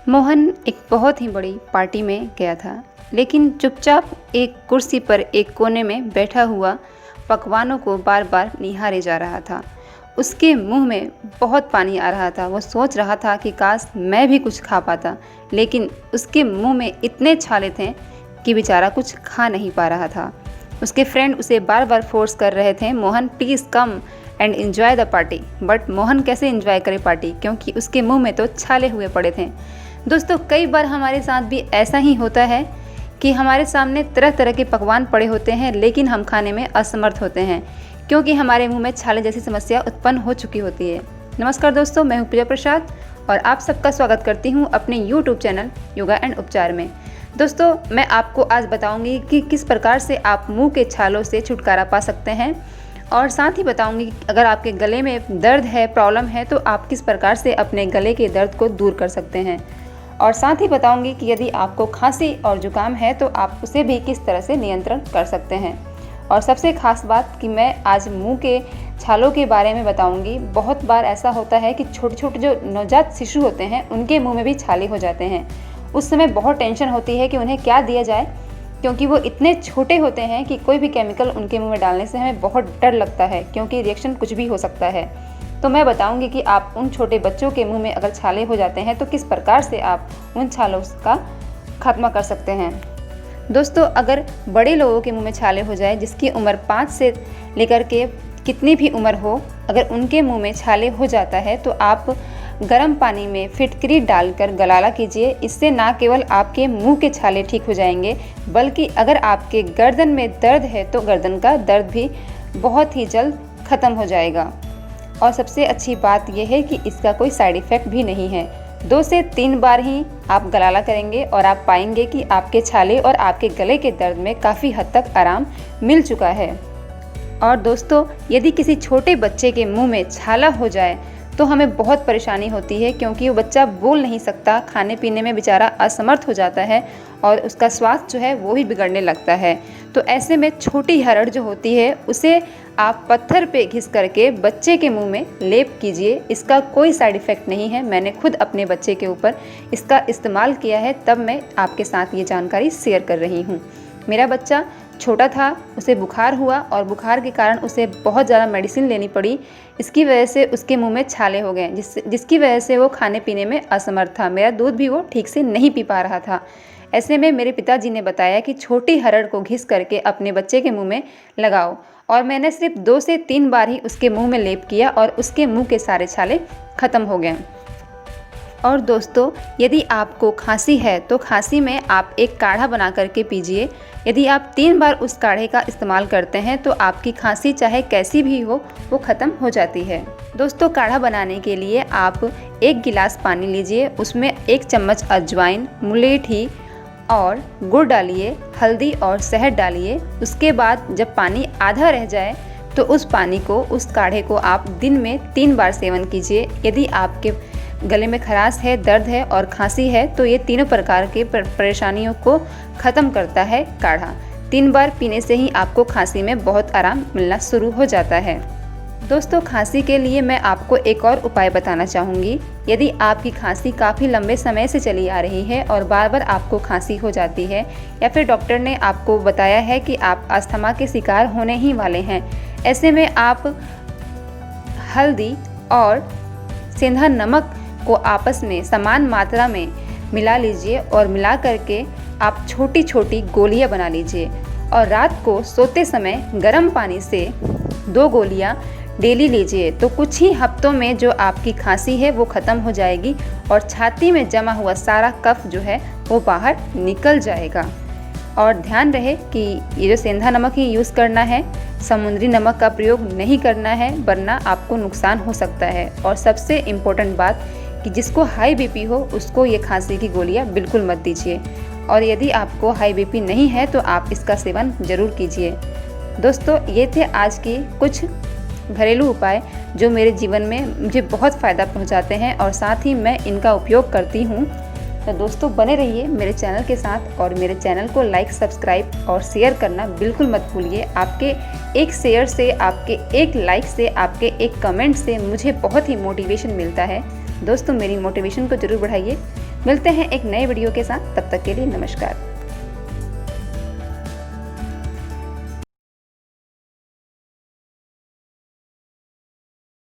मोहन एक बहुत ही बड़ी पार्टी में गया था, लेकिन चुपचाप एक कुर्सी पर एक कोने में बैठा हुआ पकवानों को बार बार निहारे जा रहा था। उसके मुंह में बहुत पानी आ रहा था। वो सोच रहा था कि काश मैं भी कुछ खा पाता, लेकिन उसके मुंह में इतने छाले थे कि बेचारा कुछ खा नहीं पा रहा था। उसके फ्रेंड उसे बार बार फोर्स कर रहे थे, Mohan please come and enjoy the party. But Mohan कैसे एंजॉय करे पार्टी, क्योंकि उसके मुंह में तो छाले हुए पड़े थे। दोस्तों, कई बार हमारे साथ भी ऐसा ही होता है कि हमारे सामने तरह तरह के पकवान पड़े होते हैं, लेकिन हम खाने में असमर्थ होते हैं क्योंकि हमारे मुंह में छाले जैसी समस्या उत्पन्न हो चुकी होती है। नमस्कार दोस्तों, मैं हूं प्रिया प्रसाद और आप सबका स्वागत करती हूं अपने YouTube चैनल योगा एंड उपचार में। दोस्तों, मैं आपको आज बताऊंगी कि किस प्रकार से आप मुंह के छालों से छुटकारा पा सकते हैं, और साथ ही बताऊंगी कि अगर आपके गले में दर्द है, प्रॉब्लम है, तो आप किस प्रकार से अपने गले के दर्द को दूर कर सकते हैं। और साथ ही बताऊंगी कि यदि आपको खांसी और जुकाम है तो आप उसे भी किस तरह से नियंत्रण कर सकते हैं। और सबसे खास बात कि मैं आज मुंह के छालों के बारे में बताऊंगी। बहुत बार ऐसा होता है कि छोटे छोटे जो नवजात शिशु होते हैं उनके मुंह में भी छाले हो जाते हैं। उस समय बहुत टेंशन होती है कि उन्हें क्या दिया जाए, क्योंकि वो इतने छोटे होते हैं कि कोई भी केमिकल उनके मुंह में डालने से हमें बहुत डर लगता है, क्योंकि रिएक्शन कुछ भी हो सकता है। तो मैं बताऊंगी कि आप उन छोटे बच्चों के मुंह में अगर छाले हो जाते हैं तो किस प्रकार से आप उन छालों का खात्मा कर सकते हैं। दोस्तों, अगर बड़े लोगों के मुंह में छाले हो जाए, जिसकी उम्र 5 से लेकर के कितनी भी उम्र हो, अगर उनके मुंह में छाले हो जाता है तो आप गर्म पानी में फिटकरी डालकर गलाला कीजिए। इससे ना केवल आपके मुंह के छाले ठीक हो जाएंगे, बल्कि अगर आपके गर्दन में दर्द है तो गर्दन का दर्द भी बहुत ही जल्द ख़त्म हो जाएगा। और सबसे अच्छी बात यह है कि इसका कोई साइड इफ़ेक्ट भी नहीं है। 2 से 3 बार ही आप गलाला करेंगे और आप पाएंगे कि आपके छाले और आपके गले के दर्द में काफ़ी हद तक आराम मिल चुका है। और दोस्तों, यदि किसी छोटे बच्चे के मुंह में छाला हो जाए तो हमें बहुत परेशानी होती है, क्योंकि वो बच्चा बोल नहीं सकता, खाने पीने में बेचारा असमर्थ हो जाता है और उसका स्वास्थ्य जो है वो भी बिगड़ने लगता है। तो ऐसे में छोटी हरड़ जो होती है उसे आप पत्थर पे घिस करके बच्चे के मुंह में लेप कीजिए। इसका कोई साइड इफ़ेक्ट नहीं है। मैंने खुद अपने बच्चे के ऊपर इसका इस्तेमाल किया है, तब मैं आपके साथ ये जानकारी शेयर कर रही हूँ। मेरा बच्चा छोटा था, उसे बुखार हुआ और बुखार के कारण उसे बहुत ज़्यादा मेडिसिन लेनी पड़ी। इसकी वजह से उसके मुंह में छाले हो गए, जिसकी वजह से वो खाने पीने में असमर्थ था। मेरा दूध भी वो ठीक से नहीं पी पा रहा था। ऐसे में मेरे पिताजी ने बताया कि छोटी हरड़ को घिस करके अपने बच्चे के मुंह में लगाओ, और मैंने सिर्फ 2 से 3 बार ही उसके मुंह में लेप किया और उसके मुंह के सारे छाले ख़त्म हो गए। और दोस्तों, यदि आपको खांसी है तो खांसी में आप एक काढ़ा बना करके पीजिए। यदि आप 3 बार उस काढ़े का इस्तेमाल करते हैं तो आपकी खांसी चाहे कैसी भी हो वो ख़त्म हो जाती है। दोस्तों, काढ़ा बनाने के लिए आप 1 गिलास पानी लीजिए, उसमें 1 चम्मच अजवाइन, मुलेठी और गुड़ डालिए, हल्दी और शहद डालिए। उसके बाद जब पानी आधा रह जाए तो उस पानी को, उस काढ़े को आप दिन में 3 बार सेवन कीजिए। यदि आपके गले में खराश है, दर्द है और खांसी है तो ये तीनों प्रकार के परेशानियों को ख़त्म करता है काढ़ा। 3 बार पीने से ही आपको खांसी में बहुत आराम मिलना शुरू हो जाता है। दोस्तों, खांसी के लिए मैं आपको एक और उपाय बताना चाहूँगी। यदि आपकी खांसी काफ़ी लंबे समय से चली आ रही है और बार बार आपको खांसी हो जाती है, या फिर डॉक्टर ने आपको बताया है कि आप अस्थमा के शिकार होने ही वाले हैं, ऐसे में आप हल्दी और सेंधा नमक को आपस में समान मात्रा में मिला लीजिए और मिला करके आप छोटी छोटी गोलियां बना लीजिए, और रात को सोते समय गर्म पानी से 2 गोलियां डेली लीजिए। तो कुछ ही हफ्तों में जो आपकी खांसी है वो ख़त्म हो जाएगी और छाती में जमा हुआ सारा कफ जो है वो बाहर निकल जाएगा। और ध्यान रहे कि ये जो सेंधा नमक ही यूज़ करना है, समुद्री नमक का प्रयोग नहीं करना है, वरना आपको नुकसान हो सकता है। और सबसे इम्पोर्टेंट बात कि जिसको हाई बीपी हो उसको ये खांसी की गोलियां बिल्कुल मत दीजिए, और यदि आपको हाई बीपी नहीं है तो आप इसका सेवन ज़रूर कीजिए। दोस्तों, ये थे आज की कुछ घरेलू उपाय जो मेरे जीवन में मुझे बहुत फ़ायदा पहुंचाते हैं और साथ ही मैं इनका उपयोग करती हूं। तो दोस्तों, बने रहिए मेरे चैनल के साथ और मेरे चैनल को लाइक, सब्सक्राइब और शेयर करना बिल्कुल मत भूलिए। आपके एक शेयर से, आपके एक लाइक से, आपके एक कमेंट से मुझे बहुत ही मोटिवेशन मिलता है। दोस्तों, मेरी मोटिवेशन को ज़रूर बढ़ाइए। मिलते हैं एक नए वीडियो के साथ, तब तक के लिए नमस्कार।